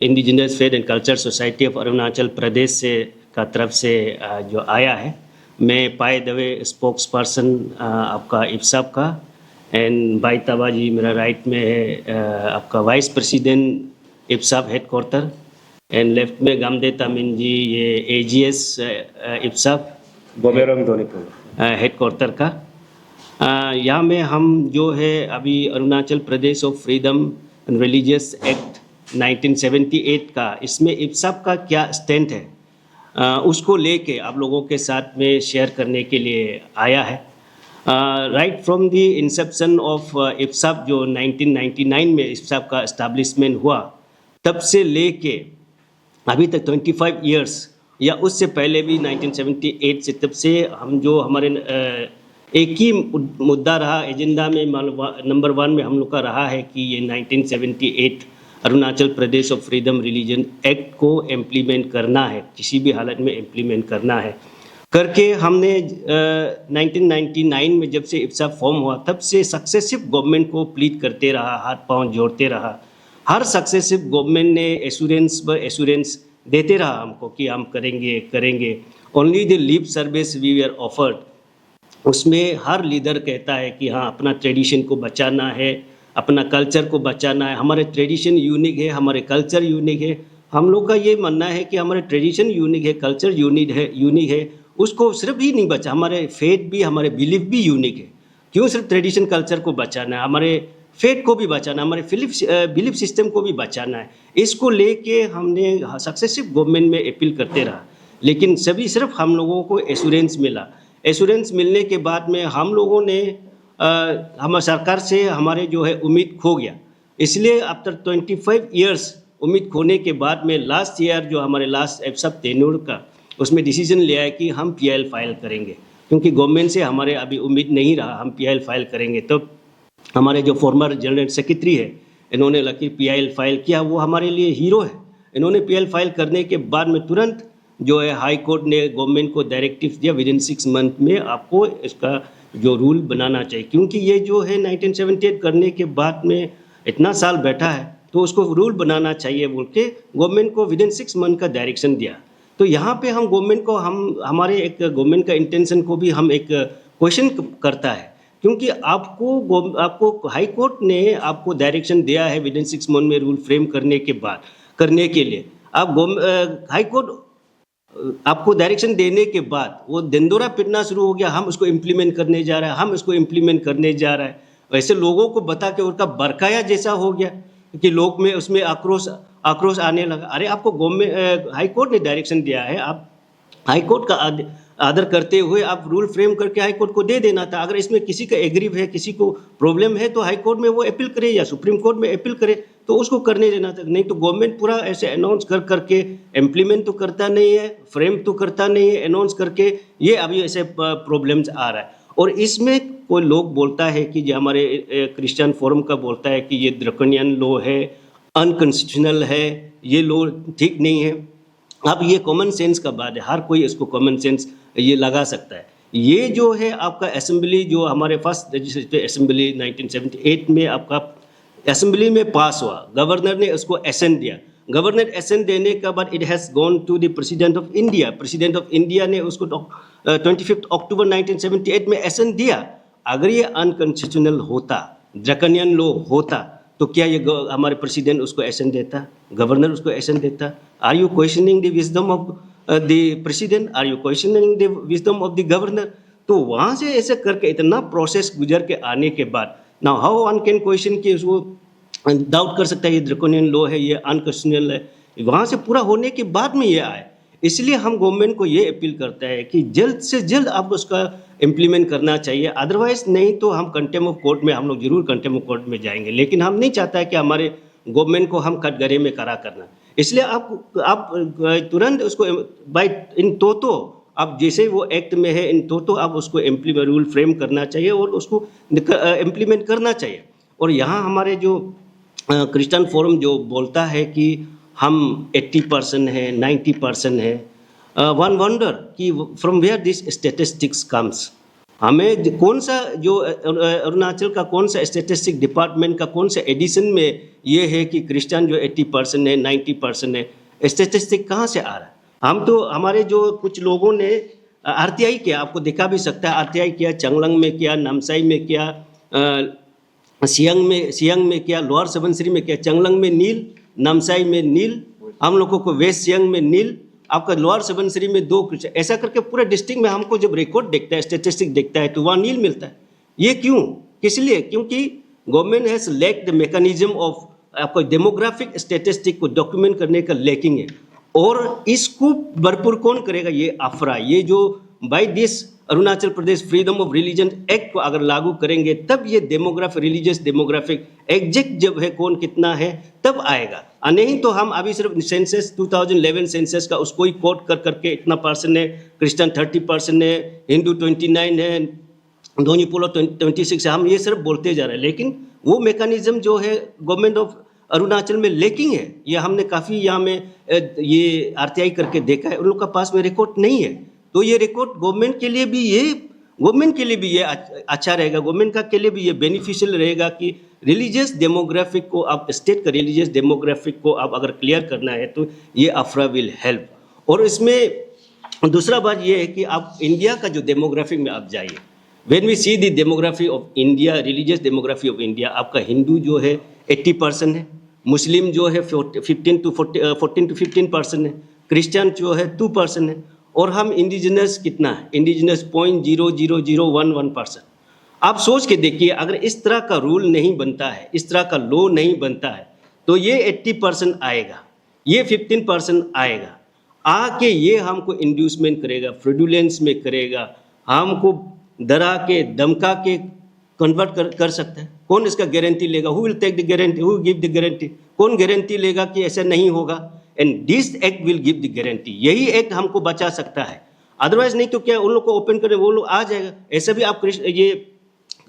Indigenous faith and culture society of Arunachal Pradesh से का तरफ से जो आया है। मैं पाए दवे स्पोक्स पर्सन आपका इब्साब का, एंड भाई ताबा जी मेरा राइट में है आपका वाइस प्रेसिडेंट इब्साब हेड क्वार्टर, एंड लेफ्ट में गामदे तामिन जी ये एजीएस इब्साब बोबेरंग धोनीपुर हेड क्वार्टर का। यहाँ में हम जो है अभी Arunachal Pradesh of freedom and religious act 1978 का, इसमें इब्साब का क्या स्टैंड है उसको लेके आप लोगों के साथ में शेयर करने के लिए आया है। Right from the inception of इब्साब जो 1999 में इब्साब का इस्टेब्लिशमेंट हुआ, तब से लेके अभी तक 25 इयर्स या उससे पहले भी 1978 से, तब से हम जो हमारे एक ही मुद्दा रहा एजेंडा में नंबर 1 में हम लोग का रहा है कि ये 1978 Arunachal Pradesh of freedom religion act को इम्प्लीमेंट करना है, किसी भी हालत में इम्प्लीमेंट करना है करके हमने 1999 में जब से इब्साब फॉर्म हुआ तब से सक्सेसिव गवर्नमेंट को प्लीड करते रहा, हाथ पांव जोड़ते रहा। हर सक्सेसिव गवर्नमेंट ने एश्योरेंस देते रहा हमको कि हम करेंगे। Only the lip service we are offered, उसमें हर लीडर कहता है कि हाँ अपना ट्रेडिशन को बचाना है, अपना कल्चर को बचाना है। हमारे ट्रेडिशन यूनिक है, हमारे कल्चर यूनिक है। हम लोग का ये मानना है कि हमारे ट्रेडिशन यूनिक है, कल्चर यूनिक है, उसको सिर्फ ही नहीं बचा, हमारे फेथ भी, हमारे बिलीफ भी यूनिक है। क्यों सिर्फ ट्रेडिशन कल्चर को बचाना है, हमारे फेथ को भी बचाना है, हमारे बिलीफ सिस्टम को भी बचाना है। इसको लेके हमने सक्सेसिव गवर्नमेंट में अपील करते रहा, लेकिन सभी सिर्फ हम लोगों को एश्योरेंस मिला। एश्योरेंस मिलने के बाद में हम लोगों ने हमारे सरकार से हमारे जो है उम्मीद खो गया। इसलिए आफ्टर 25 इयर्स उम्मीद खोने के बाद में लास्ट ईयर जो हमारे लास्ट इब्साब टेन्योर का, उसमें डिसीजन लिया है कि हम पीआईएल फाइल करेंगे, क्योंकि गवर्नमेंट से हमारे अभी उम्मीद नहीं रहा, हम पीआईएल फाइल करेंगे। तो हमारे जो फॉर्मर जनरल सेक्रेटरी है, इन्होंने लकी पीआईएल फाइल किया, वो हमारे लिए हीरो है। इन्होंने पीआईएल फाइल करने के बाद में तुरंत जो है हाई कोर्ट ने गवर्नमेंट को डायरेक्टिव दिया, विद इन 6 मंथ में आपको इसका जो रूल बनाना चाहिए, क्योंकि ये जो है 1978 करने के बाद में इतना साल बैठा है तो उसको रूल बनाना चाहिए बोल के गवर्नमेंट को विद इन 6 मंथ का डायरेक्शन दिया। तो यहाँ पे हम गवर्नमेंट को हमारे एक गवर्नमेंट का इंटेंशन को भी हम एक क्वेश्चन करता है, क्योंकि आपको हाई कोर्ट ने आपको डायरेक्शन दिया है विद इन 6 मंथ में रूल फ्रेम करने के लिए। आप हाई कोर्ट आपको डायरेक्शन देने के बाद वो दंदोरा पिटना शुरू हो गया, हम उसको इम्प्लीमेंट करने जा रहा है, वैसे लोगों को बता के उनका बरकाया जैसा हो गया कि लोग में उसमें आक्रोश आने लगा। अरे आपको गवर्नमेंट हाई कोर्ट ने डायरेक्शन दिया है, आप हाई कोर्ट का आदर करते हुए आप रूल फ्रेम करके हाई कोर्ट को दे देना था। अगर इसमें किसी का एग्रीव है, किसी को प्रॉब्लम है, तो हाई कोर्ट में वो अपील करे या सुप्रीम कोर्ट में अपील करे, तो उसको करने देना था। नहीं तो गवर्नमेंट पूरा ऐसे अनाउंस करके इम्प्लीमेंट तो करता नहीं है, फ्रेम तो करता नहीं है, अनाउंस करके ये अभी ऐसे प्रॉब्लम्स आ रहा है। और इसमें कोई लोग बोलता है कि जो हमारे क्रिश्चियन फोरम का बोलता है कि ये ड्रैकोनियन लॉ है, अनकॉन्स्टिट्यूशनल है, ये लॉ ठीक नहीं है। अब ये कॉमन सेंस का बात है, हर कोई इसको कॉमन सेंस ये लगा सकता है। ये जो है आपका असेंबली, जो हमारे फर्स्ट लेजिस्लेटिव असेंबली 1978 में आपका असेंबली में पास हुआ, गवर्नर ने उसको एसेंट दिया। गवर्नर एसेंट देने के बाद it has gone to the president of India. President of India ने उसको 25 अक्टूबर 1978 में एसेंट दिया। अगर ये अनकॉन्स्टिट्यूशनल होता, ड्रैकोनियन लॉ होता, तो क्या ये हमारे प्रेसिडेंट उसको एसेंट देता, गवर्नर उसको एसेंट देता? Are you questioning the wisdom of the president? Are you questioning the wisdom of the governor? तो वहाँ से ऐसे करके इतना प्रोसेस गुजर के आने के बाद now how one can question कि उसको डाउट कर सकता है ये ड्रैकोनियन लॉ है, ये अनकॉन्स्टिट्यूशनल है? वहाँ से पूरा होने के बाद में ये आए। इसलिए हम गवर्नमेंट को ये अपील करता है कि जल्द से जल्द आप उसका इम्प्लीमेंट करना चाहिए, अदरवाइज नहीं तो हम कंटेम्प्ट ऑफ कोर्ट में, हम लोग जरूर कंटेम्प्ट ऑफ कोर्ट में जाएंगे। लेकिन हम नहीं चाहता है कि हमारे गवर्नमेंट को हम कटघरे में खड़ा करना। इसलिए आप तुरंत उसको बाय इन तो आप जैसे वो एक्ट में है इन तो आप उसको इम्प्लीमेंट रूल फ्रेम करना चाहिए और उसको इम्प्लीमेंट करना चाहिए। और यहाँ हमारे जो क्रिश्चियन फोरम जो बोलता है कि हम 80% है, 90% है, वन वंडर कि from where this statistics comes. हमें कौन सा जो अरुणाचल का कौन सा स्टैटिस्टिक डिपार्टमेंट का कौन सा एडिशन में ये है कि क्रिश्चियन जो 80% है 90% है, स्टैटिस्टिक कहाँ से आ रहा है? हम तो हमारे जो कुछ लोगों ने आरटीआई किया, आपको दिखा भी सकता है, आरटीआई किया, चंगलंग में किया, नामसाई में किया, सियांग में किया, लोअर सुबनसिरी में किया। चंगलंग में नील, नामसाई में नील, हम लोगों को वेस्ट सियांग में नील, आपका लोअर सुबनसिरी में 2 क्रिश्चियन, ऐसा करके पूरे डिस्ट्रिक्ट में हमको जब रिकॉर्ड देखता है, स्टेटिस्टिक देखता है तो वहाँ नील मिलता है। ये क्यों, किस लिए? क्योंकि government has lack the mechanism of आपको डेमोग्राफिक स्टेटिस्टिक को डॉक्यूमेंट करने का लैकिंग है। और इसको भरपूर कौन करेगा? ये अफरा, ये जो by this Arunachal Pradesh freedom of religion act को अगर लागू करेंगे तब ये डेमोग्राफिक रिलीजियस डेमोग्राफिक एग्जैक्ट जब है कौन कितना है तब आएगा। नहीं तो हम अभी सिर्फ सेंसस 2011 सेंसस का उसको ही कोट कर करके इतना परसेंट है, क्रिश्चियन 30% है, हिंदू 29 है, दोनी पोलो 26 है, हम ये सिर्फ बोलते जा रहे हैं। लेकिन वो मैकेनिज्म जो है गवर्नमेंट ऑफ अरुणाचल में लेकिंग है। ये हमने काफ़ी यहाँ में ये आरटीआई करके देखा है, उन लोग का पास में रिकॉर्ड नहीं है। तो ये रिकॉर्ड गवर्नमेंट के लिए भी ये अच्छा रहेगा, गवर्नमेंट का के लिए भी ये बेनिफिशियल रहेगा कि रिलीजियस डेमोग्राफिक को आप स्टेट का रिलीजियस डेमोग्राफिक को आप अगर क्लियर करना है तो ये अफरा विल हेल्प। और इसमें दूसरा बात ये है कि आप इंडिया का जो डेमोग्राफिक में आप जाइए, when we see the demography of India, religious demography of India, आपका हिंदू जो है 80% है, मुस्लिम जो है 14 to 15% है, क्रिश्चियन जो है 2% है, और हम इंडिजिनस कितना है? इंडिजिनस 0.00011%। आप सोच के देखिए, अगर इस तरह का रूल नहीं बनता है, इस तरह का लॉ नहीं बनता है तो ये 80% आएगा, ये 15% आएगा, आके ये हमको इंड्यूसमेंट करेगा, फ्रॉडुलेंस में करेगा, हमको डरा के धमका के कन्वर्ट कर सकता है। कौन इसका गारंटी लेगा? Who will take the guarantee, who give the guarantee? कौन गारंटी लेगा कि ऐसा नहीं होगा? And this act will give the guarantee. यही एक्ट हमको बचा सकता है, अदरवाइज नहीं तो क्या उन लोग को ओपन करें, वो लोग आ जाएगा। ऐसा भी आप ये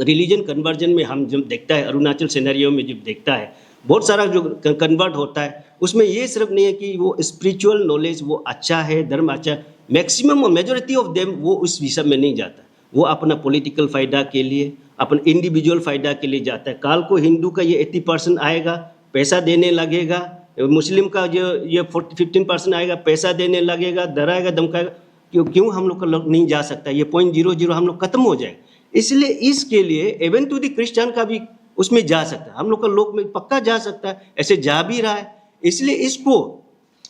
रिलीजन कन्वर्जन में हम जब देखता है, अरुणाचल सिनेरियो में जब देखता है, बहुत सारा जो कन्वर्ट होता है उसमें ये सिर्फ नहीं है कि वो स्पिरिचुअल नॉलेज वो अच्छा है, धर्म अच्छा है, मैक्सिमम मेजोरिटी ऑफ देम वो उस विषय में नहीं जाता, वो अपना पॉलिटिकल फ़ायदा के लिए, अपन इंडिविजुअल फ़ायदा के लिए जाता है। काल को हिंदू का ये 80% आएगा, पैसा देने लगेगा, मुस्लिम का जो ये 15% आएगा, पैसा देने लगेगा, डराएगा, धमकाएगा। क्यों हम लोग का लोग नहीं जा सकता? ये 0.00 हम लोग खत्म हो जाएगा। इसलिए इसके लिए इवन टू द क्रिश्चियन का भी उसमें जा सकता है, हम लोग का लोग में पक्का जा सकता है, ऐसे जा भी रहा है। इसलिए इसको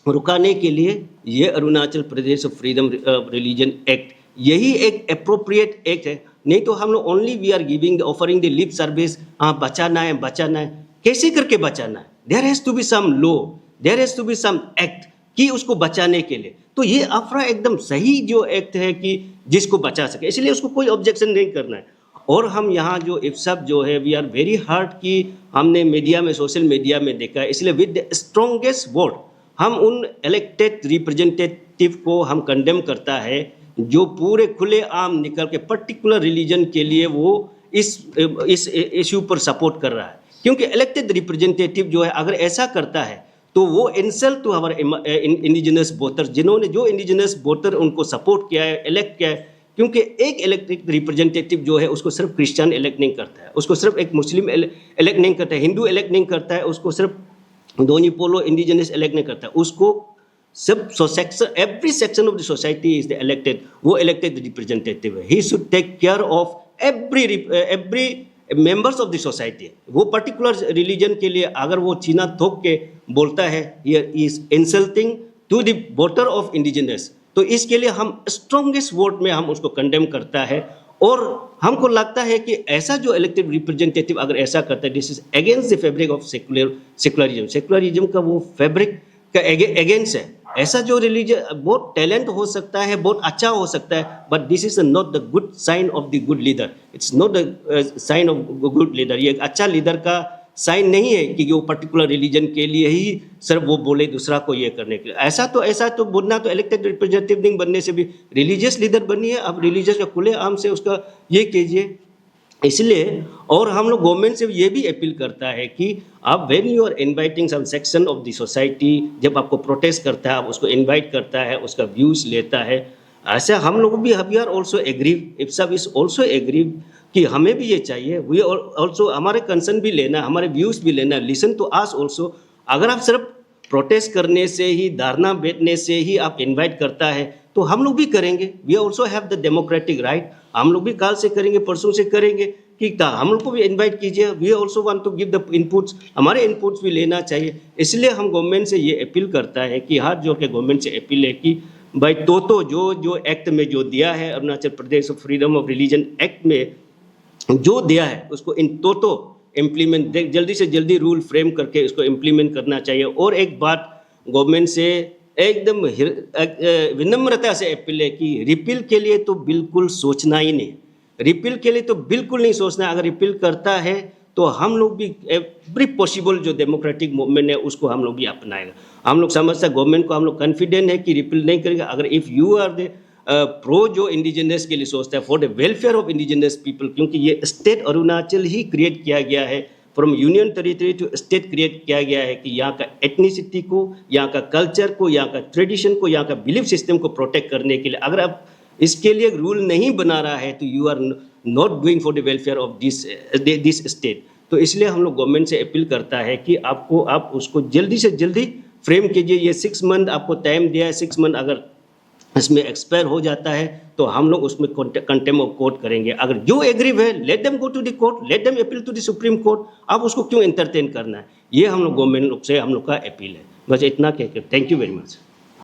रुकाने के लिए ये Arunachal Pradesh freedom religion act यही एक अप्रोप्रिएट एक्ट है। नहीं तो हम लोग only we are giving offering the lip service, हाँ बचाना है, कैसे करके बचाना है? There has to be some law, there has to be some act कि उसको बचाने के लिए। तो ये अफरा एकदम सही जो एक्ट है कि जिसको बचा सके, इसलिए उसको कोई ऑब्जेक्शन नहीं करना है। और हम यहाँ जो इफ्सब जो है वी आर वेरी हार्ड कि हमने मीडिया में, सोशल मीडिया में देखा है, इसलिए विद द स्ट्रॉन्गेस्ट वोट हम उन इलेक्टेड रिप्रेजेंटेटिव को हम कंडेम करता है जो पूरे खुले आम निकल के पर्टिकुलर रिलीजन के लिए वो इस इश्यू पर सपोर्ट कर रहा है। क्योंकि इलेक्टेड रिप्रेजेंटेटिव जो है अगर ऐसा करता है तो वो इंसल्ट टू हमारे इंडिजिनस वोटर, जिन्होंने जो इंडिजिनस वोटर उनको सपोर्ट किया है, इलेक्ट किया है। क्योंकि एक इलेक्टेड रिप्रेजेंटेटिव जो है उसको सिर्फ क्रिश्चियन इलेक्ट नहीं करता है, उसको सिर्फ एक मुस्लिम इलेक्ट नहीं करता है, हिंदू इलेक्ट नहीं करता है, उसको सिर्फ दोनी पोलो इंडिजिनस इलेक्ट नहीं करता है, उसको सब section, every section of the society is the elected, वो इलेक्टेड रिप्रेजेंटेटिव है। He should take care of every members of the society. वो पर्टिकुलर रिलीजन के लिए अगर वो चीना थोक के बोलता है ये is insulting to the voter of indigenous, तो इसके लिए हम स्ट्रॉन्गेस्ट वोट में हम उसको कंडेम करता है। और हमको लगता है कि ऐसा जो इलेक्टेड रिप्रेजेंटेटिव अगर ऐसा करता है, this is against the fabric of secularism का वो फैब्रिक का अगेंस्ट है। ऐसा जो रिलीजन बहुत टैलेंट हो सकता है, बहुत अच्छा हो सकता है, but this is not the good sign of the good leader, it's not the sign of good leader. ये एक अच्छा लीडर का साइन नहीं है कि वो पर्टिकुलर रिलीजन के लिए ही सिर्फ वो बोले दूसरा को ये करने के लिए। ऐसा तो बोलना तो इलेक्टेड रिप्रेजेंटेटिव नहीं बनने से भी रिलीजियस लीडर बनिए, अब रिलीजियस का खुले आम से उसका ये कीजिए। इसलिए और हम लोग गवर्नमेंट से ये भी अपील करता है कि आप when you are inviting some section of the society, जब आपको प्रोटेस्ट करता है, आप उसको इनवाइट करता है, उसका व्यूज़ लेता है, ऐसा हम लोग भी वी आर ऑल्सो एग्री, इप्सा इज ऑल्सो एग्री कि हमें भी ये चाहिए। वी ऑल्सो हमारे कंसर्न भी लेना, हमारे व्यूज़ भी लेना, लिसन टू आस ऑल्सो। अगर आप सिर्फ प्रोटेस्ट करने से ही, धरना बैठने से ही आप इनवाइट करता है तो हम लोग भी करेंगे। We also have the democratic right, हम लोग भी कल से करेंगे, परसों से करेंगे कि हम लोग को भी इनवाइट कीजिए। We also want to give the inputs, हमारे इनपुट्स भी लेना चाहिए। इसलिए हम गवर्नमेंट से ये अपील करता है कि हाथ जोड़ के गवर्नमेंट से अपील है कि भाई तो जो एक्ट में जो दिया है, Arunachal Pradesh freedom of religion act में जो दिया है उसको इन तो इम्प्लीमेंट, जल्दी से जल्दी रूल फ्रेम करके उसको इम्प्लीमेंट करना चाहिए। और एक बात गवर्नमेंट से एकदम विनम्रता से अपील है कि रिपील के लिए तो बिल्कुल सोचना ही नहीं, रिपील के लिए तो बिल्कुल नहीं सोचना। अगर रिपील करता है तो हम लोग भी एवरी पॉसिबल जो डेमोक्रेटिक मूवमेंट है उसको हम लोग भी अपनाएगा। हम लोग समझते हैं गवर्नमेंट को, हम लोग कॉन्फिडेंट है कि रिपील नहीं करेगा। अगर if you are the pro जो इंडिजिनस के लिए सोचता है, for the welfare of indigenous people, क्योंकि ये स्टेट अरुणाचल ही क्रिएट किया गया है, from union territory to state create किया गया है कि यहाँ का एथनिसिटी को, यहाँ का कल्चर को, यहाँ का ट्रेडिशन को, यहाँ का बिलीफ सिस्टम को प्रोटेक्ट करने के लिए अगर आप इसके लिए रूल नहीं बना रहा है तो you are not doing for the welfare of this state. तो इसलिए हम लोग गवर्नमेंट से अपील करता है कि आप उसको जल्दी से जल्दी फ्रेम कीजिए। ये 6 मंथ आपको टाइम दिया है, 6 मंथ अगर इसमें एक्सपायर हो जाता है तो हम लोग उसमें कंटेम्प्ट ऑफ कोर्ट करेंगे। अगर जो एग्रीव है let them go to the court, let them appeal to the Supreme Court. आप उसको क्यों एंटरटेन करना है? ये हम लोग गवर्नमेंट से हम लोग का अपील है। बस इतना कह के थैंक यू वेरी मच।